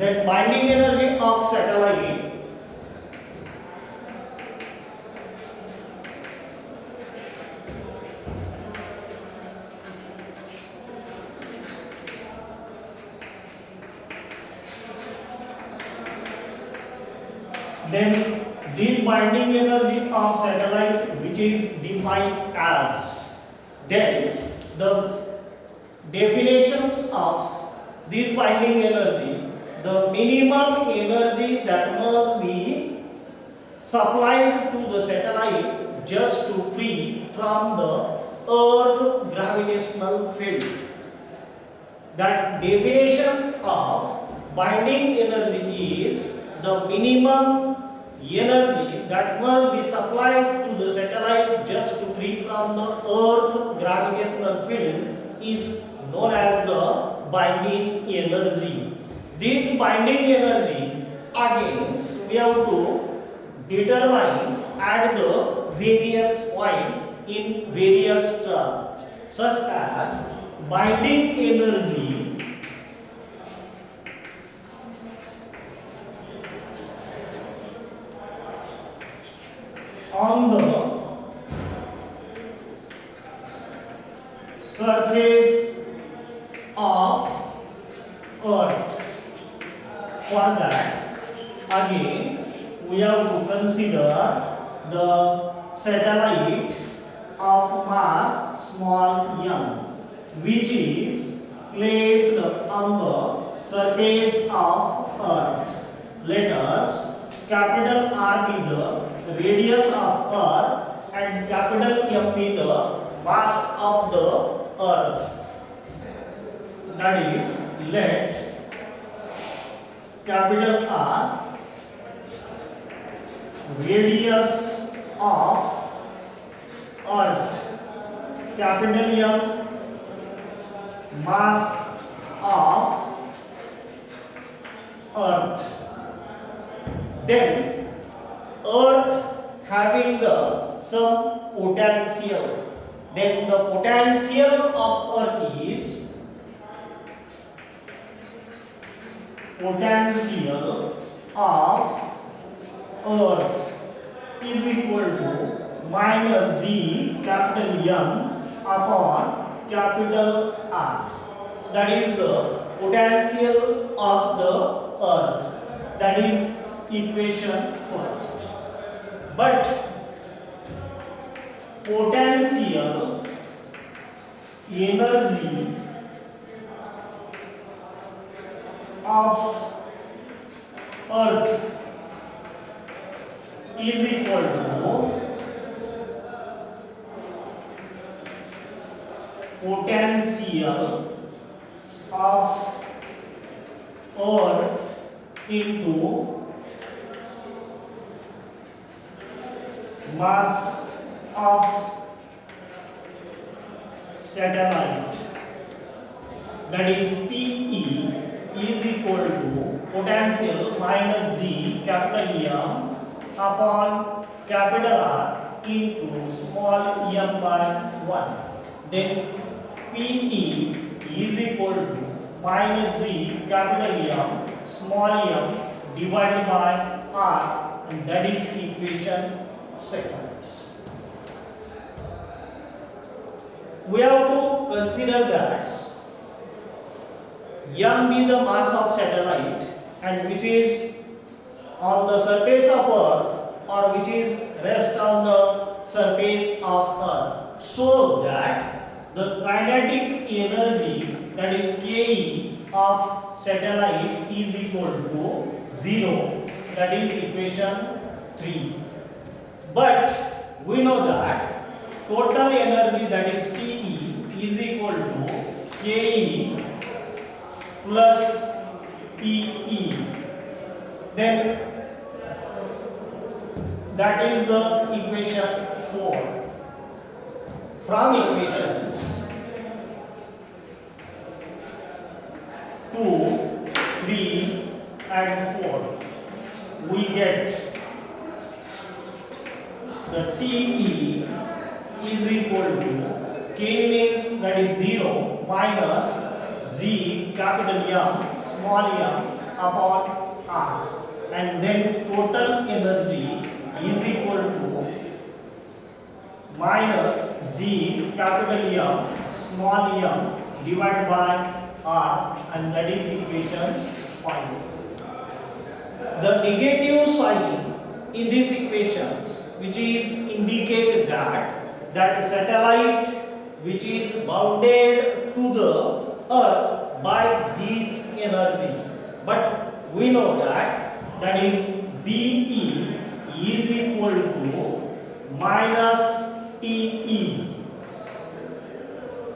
Then binding energy of satellite then this binding energy of satellite which is defined as, then the definitions of this binding energy, the minimum energy that must be supplied to the satellite just to free from the earth gravitational field. That definition of binding energy is the minimum energy that must be supplied to the satellite just to free from the earth gravitational field is known as the binding energy. This binding energy again we have to determine at the various point in various terms, such as binding energy on the surface of earth. For that again we have to consider the satellite of mass small m, which is placed on the surface of earth. Let us capital R be the radius of earth and capital M be the mass of the earth. That is, let capital R radius of earth, capital M mass of earth. Then earth having the some potential, then the potential of earth is potential of earth is equal to minus z capital M upon capital R. That is the potential of the earth. That is equation first. But potential energy of earth is equal to potential of earth into mass of satellite. That is PE is equal to potential minus Z capital M upon capital R into small m by 1. Then PE is equal to minus Z capital M small m divided by R, and that is equation seconds. We have to consider that m be the mass of satellite and which is on the surface of earth or which is rest on the surface of earth, so that the kinetic energy, that is Ke of satellite, is equal to 0. That is equation 3. But we know that total energy, that is Te, is equal to Ke plus Pe. Then that is the equation 4. From equations 2, 3 and 4 we get the Te is equal to K means that is 0 minus Z capital M small m upon R, and then total energy is equal to minus G capital M small m divided by R, and that is equation 5. The negative sign in these equations, which is indicate that satellite which is bounded to the earth by this energy, but we know that is BE is equal to minus TE.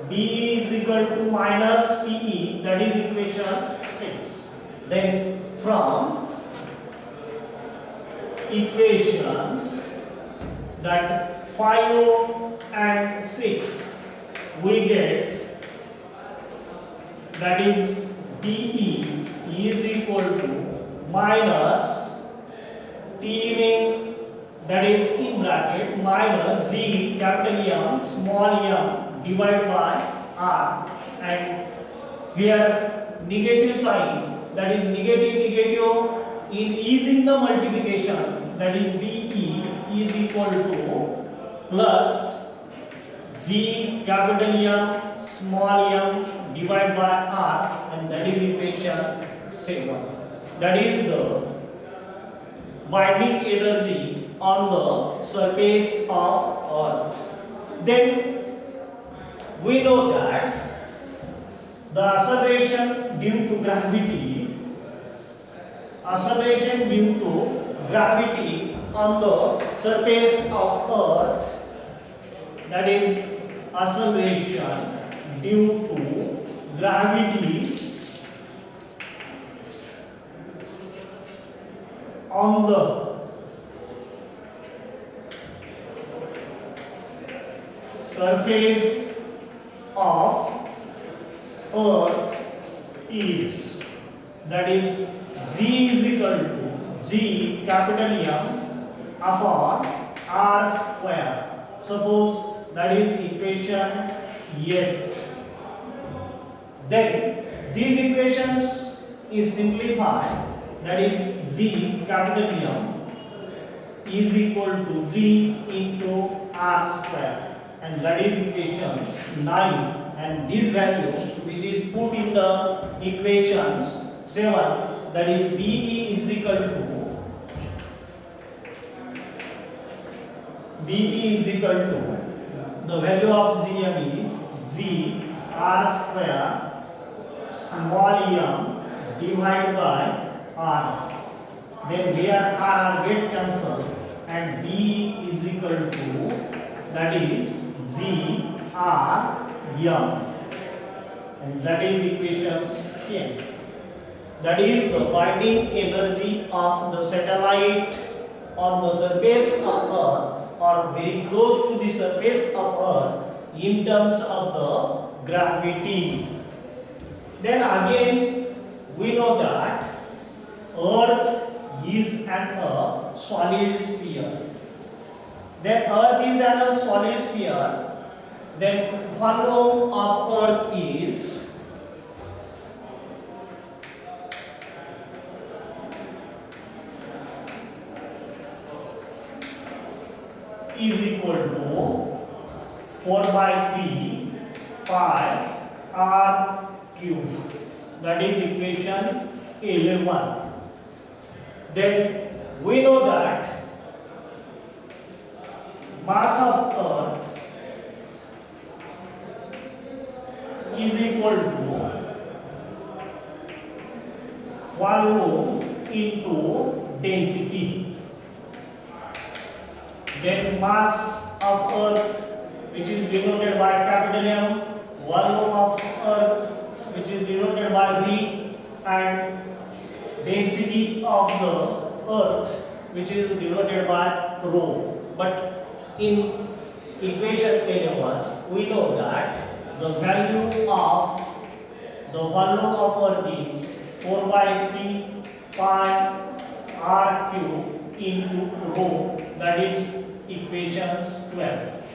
BE is equal to minus TE, that is equation 6. Then from equations that 5 and 6 we get that is BE is equal to minus T means that is in bracket minus G capital M small m divided by R, and here negative sign, that is negative in easing the multiplication, that is BE is equal to plus G capital M small m divided by R, and that is equation 7. That is the binding energy on the surface of Earth. Then we know that the acceleration due to gravity on the surface of Earth, that is acceleration due to gravity on the surface of Earth is, that is G is equal to G capital M upon R square. Suppose that is equation 8. Then these equations is simplified, that is G capital M is equal to G into R square, and that is equations 9, and this value which is put in the equations 7, that is BE is equal to the value of Gm is G R square small m divided by R. Then here R get cancelled, and B is equal to, that is G R M, and that is equations 10. That is the binding energy of the satellite on the surface of Earth, or very close to the surface of Earth, in terms of the gravity. Then again we know that Earth is a solid sphere. Then Earth is a solid sphere. Then volume of Earth is equal to 4/3 pi R cube. That is equation 11. Then we know that mass of Earth is equal to volume into density. Then mass of Earth, which is denoted by capital M, volume of Earth, which is denoted by V, and density of the Earth, which is denoted by rho. But in equation 11, we know that the value of the volume of Earth is 4/3 pi R cube into rho, that is equations 12.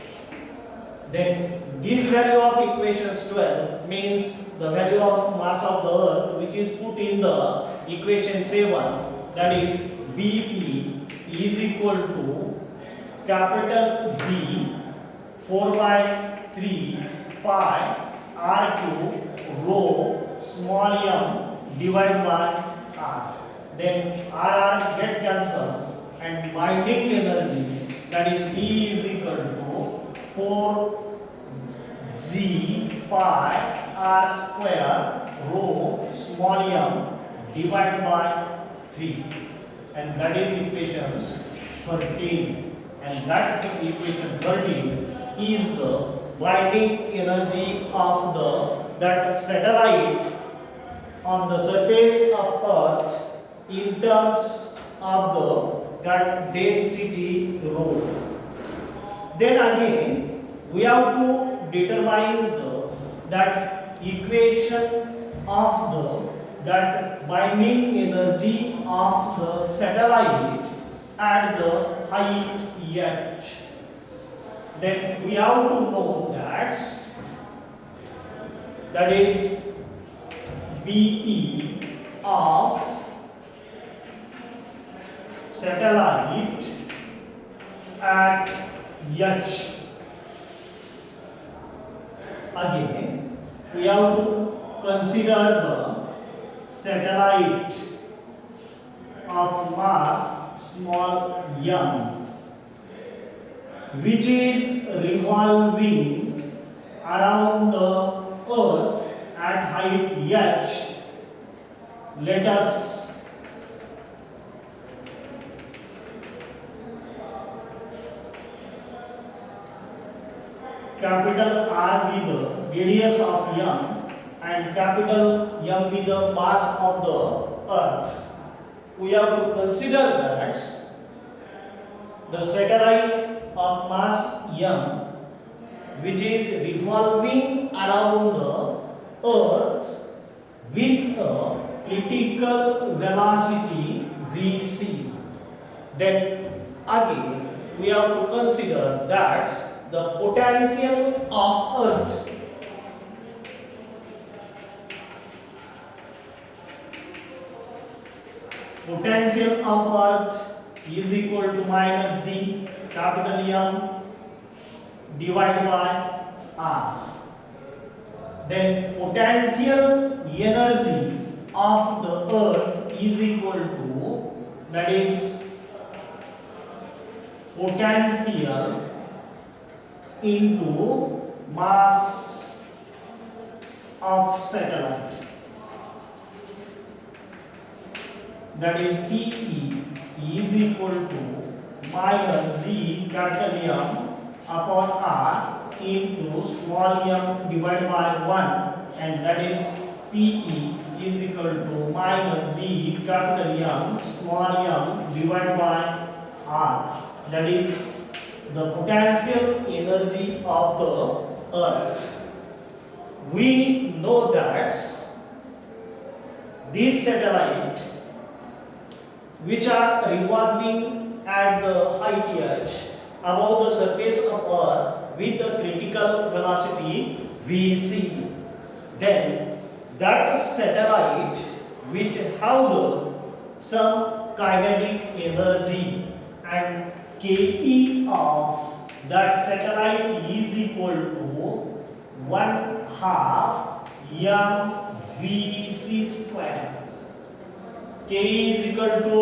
Then this value of equations 12 means the value of mass of the earth which is put in the equation 7, that is BP is equal to capital Z 4 by 3 pi r cube rho small m divided by r. Then r get cancelled and binding energy, that is E is equal to 4 G pi r square rho small m divided by 3, and that is equations 13, and that equation 13 is the binding energy of that satellite on the surface of earth in terms of that density rho. Then again we have to determine that equation of that binding energy of the satellite at the height h. Then we have to know that is BE of satellite at h. Again we have to consider the satellite of mass small m which is revolving around the earth at height h. Let us capital R be the radius of m and capital M be the mass of the earth. We have to consider that the satellite of mass m which is revolving around the earth with a critical velocity vc. Then again we have to consider that the potential of earth is equal to minus z capital M divided by r. Then potential energy of the earth is equal to, that is potential into mass of satellite, that is PE is equal to minus z capital M upon r into small m divided by 1, and that is PE is equal to minus z capital M small m divided by r, that is the potential energy of the earth. We know that these satellites which are revolving at the height h above the surface of earth with a critical velocity vc, then that satellite which have some kinetic energy, and Ke of that satellite is equal to 1/2 mvc square. K is equal to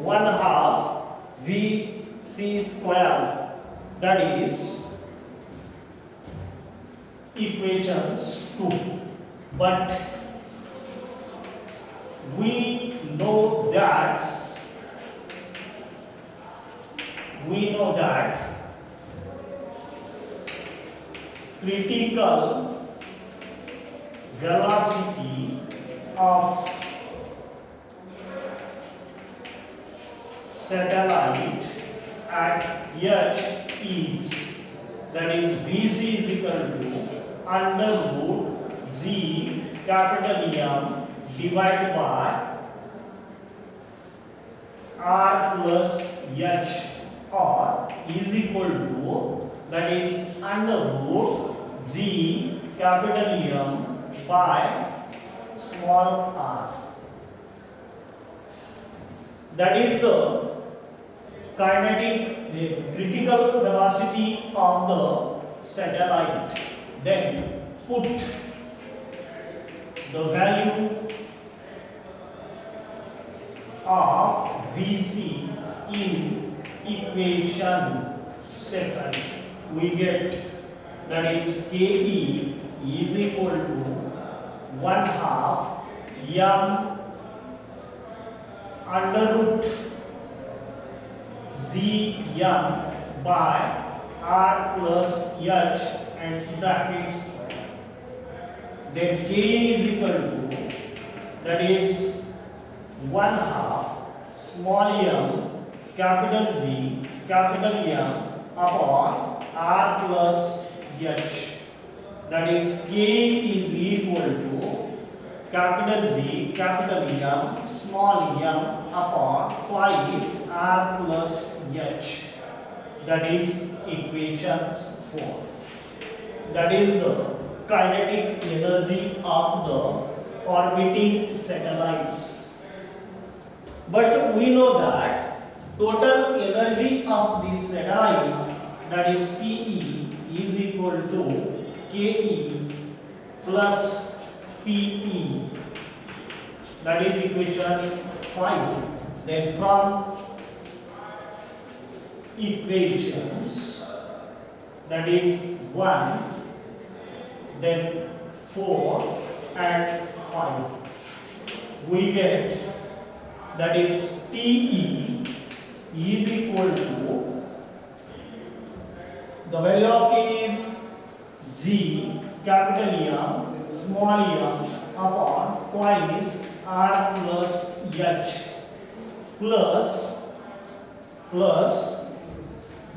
1/2 vc square, that is equations 2. But we know that critical velocity of satellite at h is, that is vc is equal to under root g capital M divided by r plus h, or is equal to, that is under root G capital M by small r. That is the kinetic, the critical velocity of the satellite. Then put the value of Vc in equation second. We get that is Ke is equal to 1/2 m under root Gm by r plus h and brackets. Then K is equal to, that is 1/2 small m capital G capital M upon r plus h. That is K is equal to capital G capital M small m upon twice r plus h. That is equations 4. That is the kinetic energy of the orbiting satellites. But we know that total energy of this satellite, that is Pe, is equal to Ke plus Pe. That is equation 5. Then from equations, that is 1, then 4 and 5, we get that is Te is equal to, the value of K is G capital M small m upon twice r plus h plus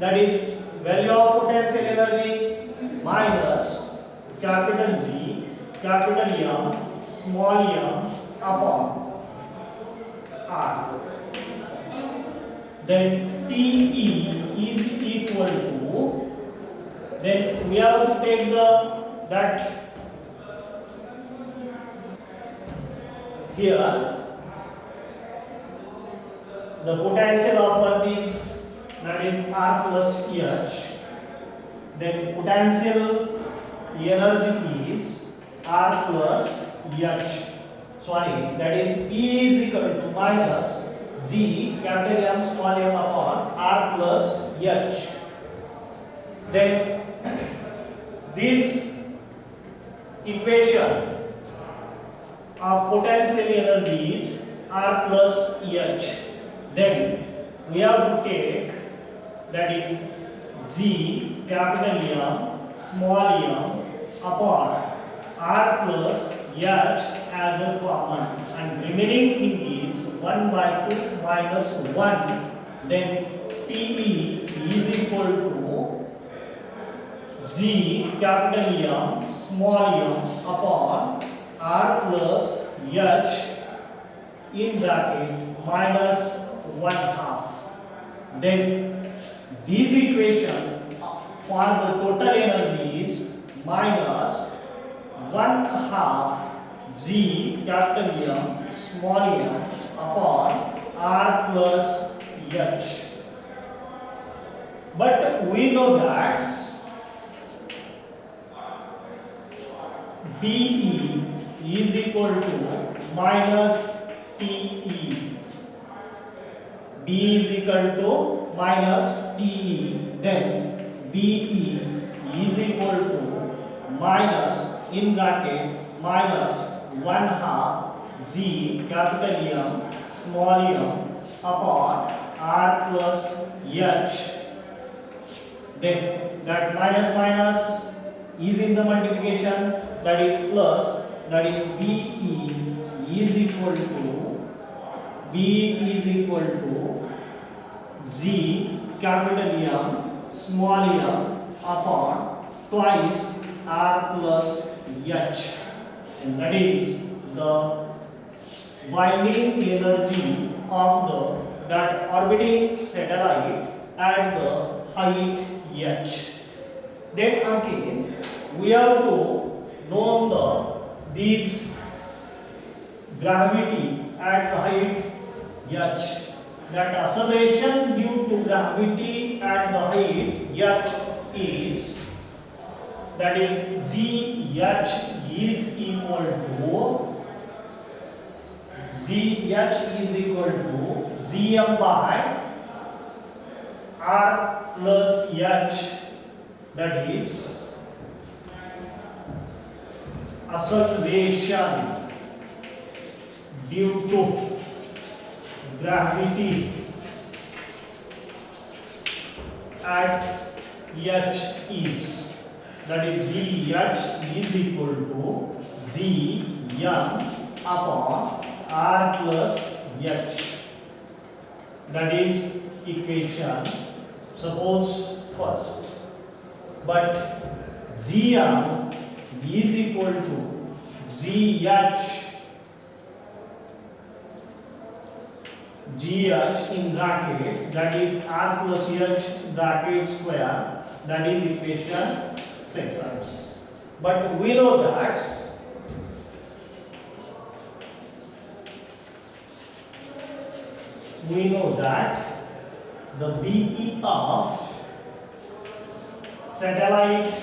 that is value of potential energy minus capital G capital M small m upon r. Then Te is equal to, then we have to take that here the potential of Earth is, that is r plus h. Then potential energy is r plus h. Sorry, that is E is equal to minus G capital M small m upon r plus h. Then this equation of potential energy is r plus h. Then we have to take, that is G capital M small m upon r plus h as a common, and remaining thing is 1 by 2 minus 1. Then Te is equal to G capital M small m upon r plus h in bracket minus 1/2. Then this equation for the total energy is minus 1/2 G capital M small m upon r plus h. But we know that Be is equal to minus Te. B is equal to minus Te. Then Be is equal to minus in bracket minus 1/2 G capital M small m upon r plus h. Then that minus is in the multiplication, that is plus, that is Be is equal to G capital M small m upon twice r plus h, and that is the binding energy of that orbiting satellite at the height h. Then again we have to know these gravity at the height h. That acceleration due to gravity at the height h is, that is gh is equal to gm by r plus h, that is acceleration due to gravity at h is, that is gh is equal to gm upon r plus h, that is equation suppose first. But gm is equal to gh in bracket, that is r plus h bracket square, that is equation seconds. But we know that the BE of satellite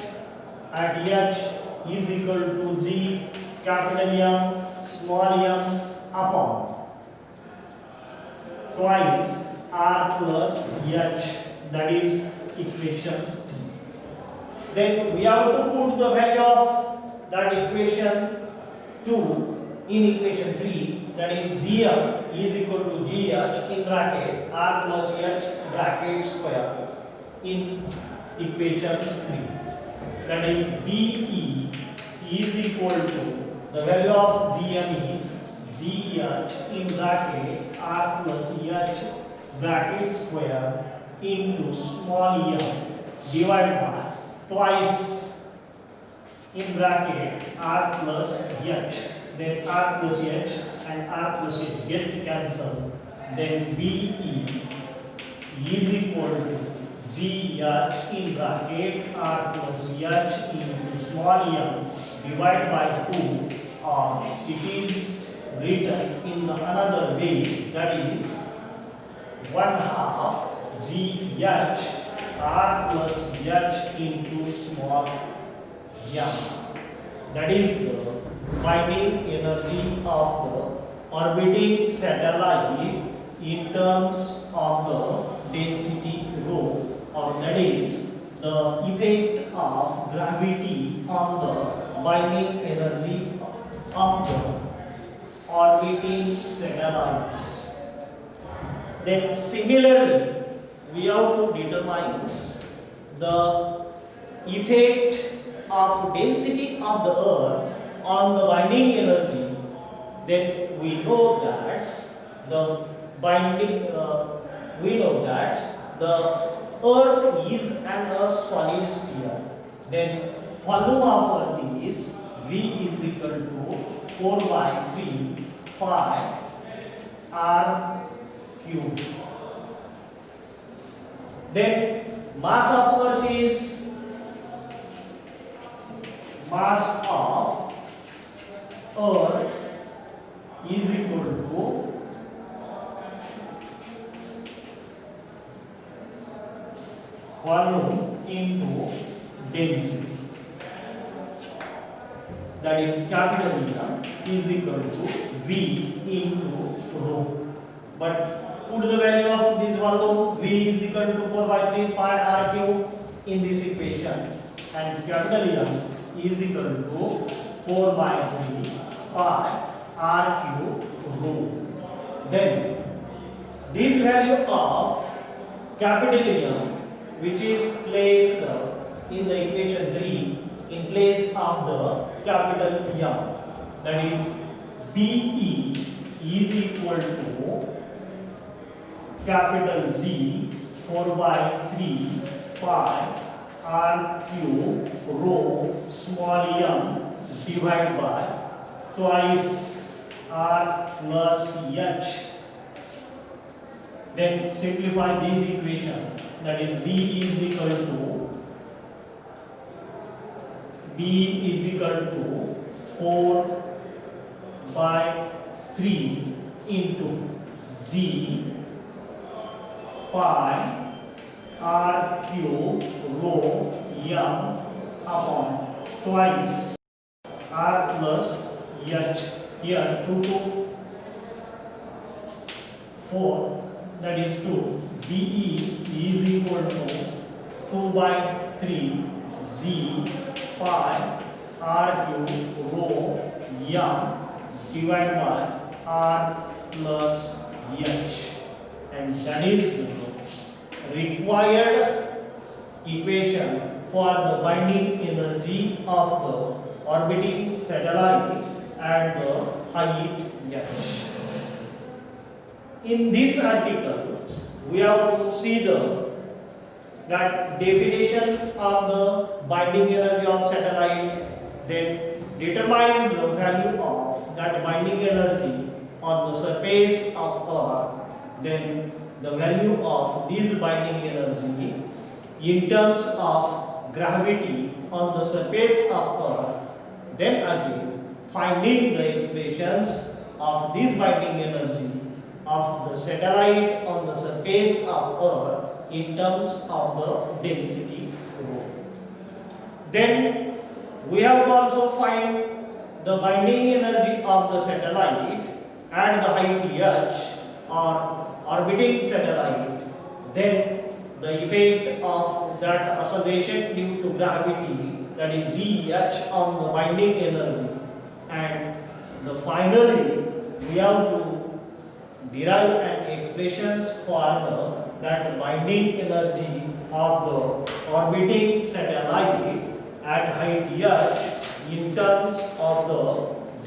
at h is equal to g capital M small m upon twice r plus h, that is equations 3. Then we have to put the value of that equation 2 in equation 3, that is gm is equal to gh in bracket r plus h bracket square in equations 3, that is BE is equal to, the value of gm is gh in bracket r plus h bracket square into small m divided by twice in bracket r plus h, then r plus h and r plus h get cancelled, then BE is equal to gh in bracket r plus h into small m divided by 2, or it is written in another way, that is 1/2 gh r plus h into small m, that is the binding energy of the orbiting satellite in terms of the density rho, or that is the effect of gravity on the binding energy of the orbiting satellites. Then similarly, we have to determine the effect of density of the earth on the binding energy. Then we know that the earth is a solid sphere. Then volume of earth is V is equal to 4 by 3 pi r cube. Then mass of earth is equal to volume into density, that is capital M is equal to V into rho. But put the value of this volume, V is equal to 4 by 3 pi r cube in this equation, and capital M is equal to 4 by 3 pi r cube rho. Then this value of capital M, which is placed in the equation 3 in place of the capital M, that is BE is equal to capital Z 4 by 3 pi r cube rho small m divided by twice r plus h. Then simplify this equation, that is B is equal to B is equal to 4 by 3 into G pi R cube rho m upon twice R plus H. Here 2 to 4, that is 2. BE is equal to 2 by 3 G pi R cube rho m divided by R plus H, and that is the required equation for the binding energy of the orbiting satellite at the height h. In this article, we have to see that definition of the binding energy of satellite, then determines the value of that binding energy on the surface of Earth, then the value of this binding energy in terms of gravity on the surface of Earth, then again finding the expressions of this binding energy of the satellite on the surface of Earth in terms of the density rho. Then we have to also find the binding energy of the satellite at the height h or orbiting satellite, then the effect of that acceleration due to gravity, that is Gh on the binding energy, and finally we have to derive an expressions for that binding energy of the orbiting satellite at height h in terms of the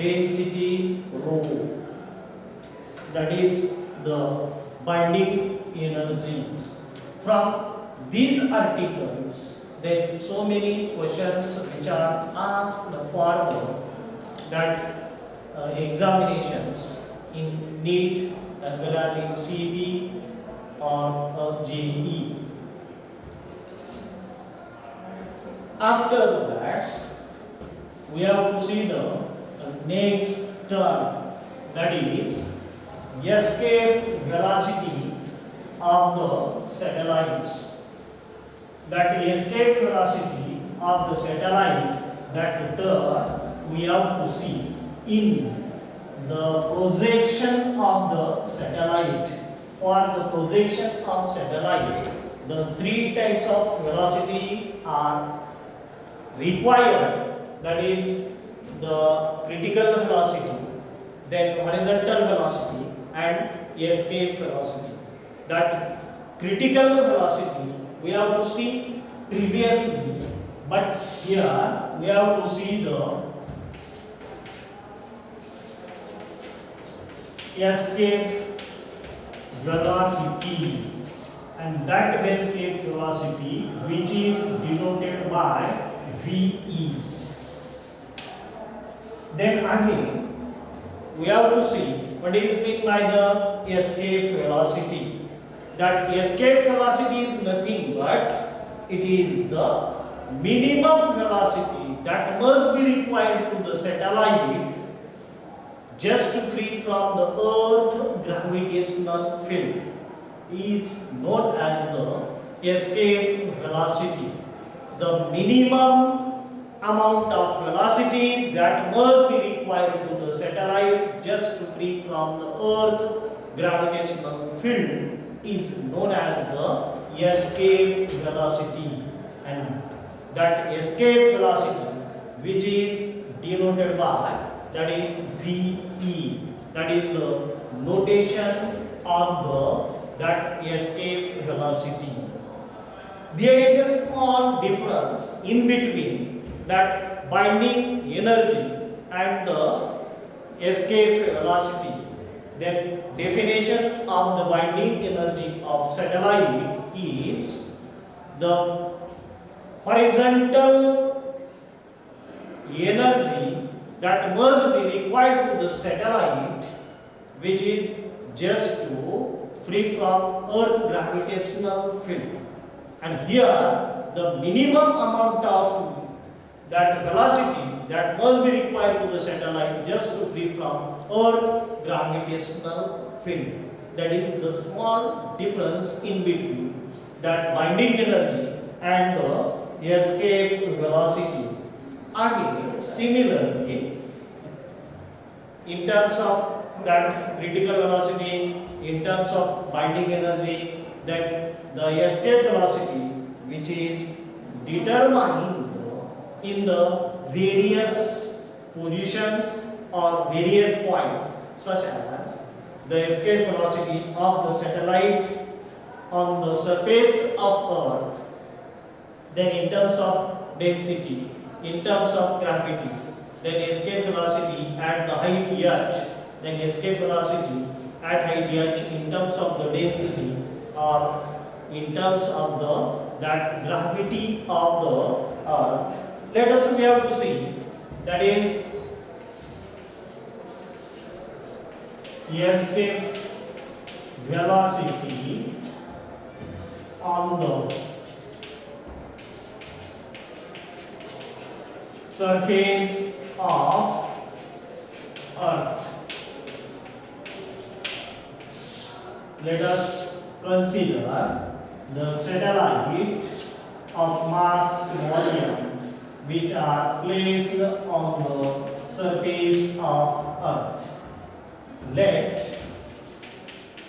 density rho, that is the binding energy. From these articles, there are so many questions which are asked for that examinations in NEET as well as in CET or JEE. After that, we have to see the next term, that is escape velocity of the satellites. That escape velocity of the satellite, that term we have to see in the projection of the satellite. For the projection of satellite, the three types of velocity are required, that is the critical velocity, then horizontal velocity and escape velocity. That critical velocity we have to see previously, but here we have to see the escape velocity, and that escape velocity which is denoted by VE. Then again we have to see what is meant by the escape velocity. That escape velocity is nothing but it is the minimum velocity that must be required to the satellite just to free from the Earth gravitational field is known as the escape velocity. The minimum amount of velocity that must be required to the satellite just to free from the Earth gravitational field is known as the escape velocity, and that escape velocity which is denoted by, that is VE, that is the notation of that escape velocity. There is a small difference in between that binding energy and the escape velocity. Then definition of the binding energy of satellite is the horizontal energy that must be required to the satellite, which is just to free from Earth gravitational field. And here the minimum amount of that velocity that must be required to the satellite just to free from Earth gravitational field. That is the small difference in between that binding energy and the escape velocity. Again, similarly, in terms of that critical velocity, in terms of binding energy, then the escape velocity, which is determined in the various positions or various points, such as the escape velocity of the satellite on the surface of Earth, then in terms of density, in terms of gravity, then escape velocity at the height h, then escape velocity at height h in terms of the density or in terms of the that gravity of the Earth. Let us we have to see, that is escape velocity on the surface of Earth. Let us consider the satellite of mass small m which are placed on the surface of Earth. Let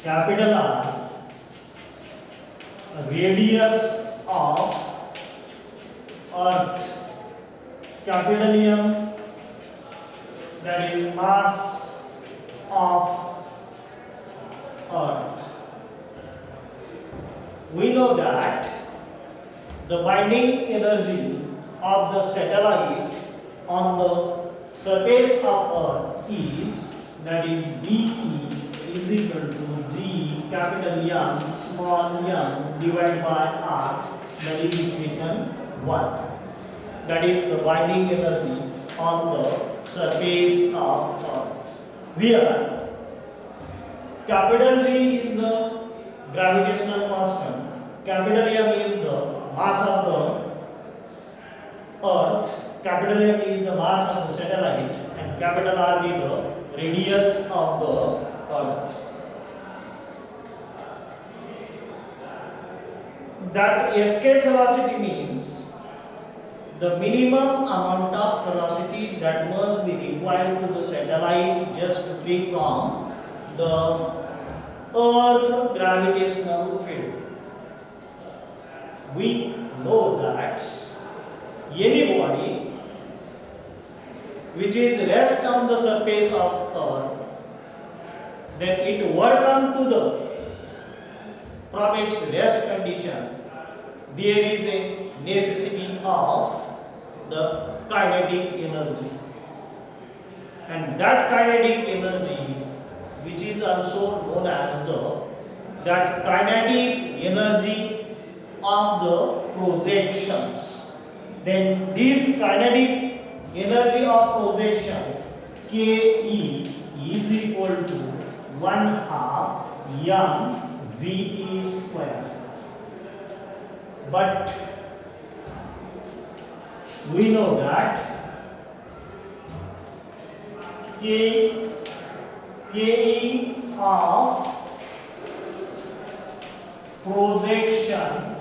capital R radius of Earth, capital M that is mass of Earth. We know that the binding energy of the satellite on the surface of Earth is, that is BE is equal to G capital M small m divided by R, that is equation 1. That is the binding energy on the surface of Earth. Where capital G is the gravitational constant, capital M is the mass of the Earth, capital M is the mass of the satellite, and capital R is the radius of the Earth. That escape velocity means the minimum amount of velocity that must be required to the satellite just to free from the Earth gravitational field. We know that any body which is rest on the surface of Earth, then it work on to the from its rest condition, there is a necessity of the kinetic energy, and that kinetic energy, which is also known as the that kinetic energy of the projections, then this kinetic energy of projection Ke is equal to 1/2 mv square. But we know that Ke of projection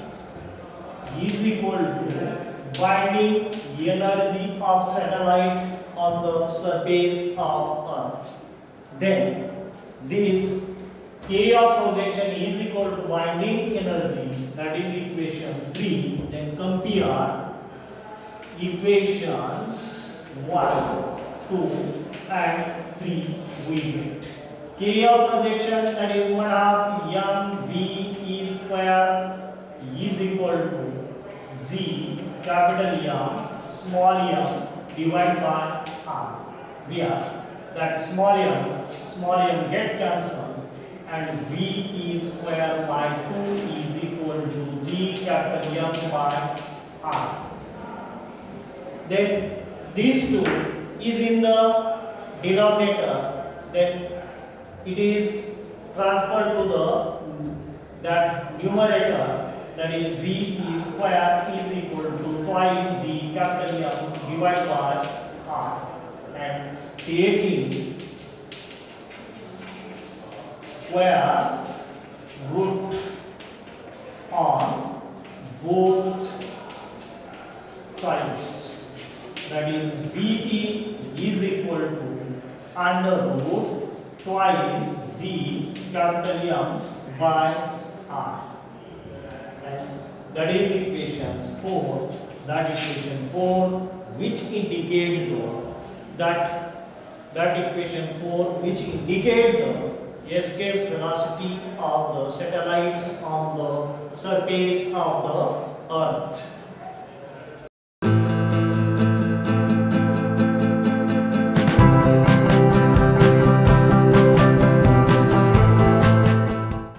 is equal to binding energy of satellite on the surface of Earth. Then this K of projection is equal to binding energy, that is equation 3. Then compare equations 1, 2 and 3 we get. K of projection, that is 1/2 mv square is equal to G capital M small m divided by R, where that small m get cancelled and v square by 2 is equal to G capital M by R. Then these two is in the denominator, then it is transferred to the that numerator, that is V square is equal to twice G capital M divided by R, and taking square root on both sides, that is VE is equal to under root twice G capital M by R, and that is equation 4. That equation 4 which indicate that equation 4 which indicate the escape velocity of the satellite on the surface of the earth.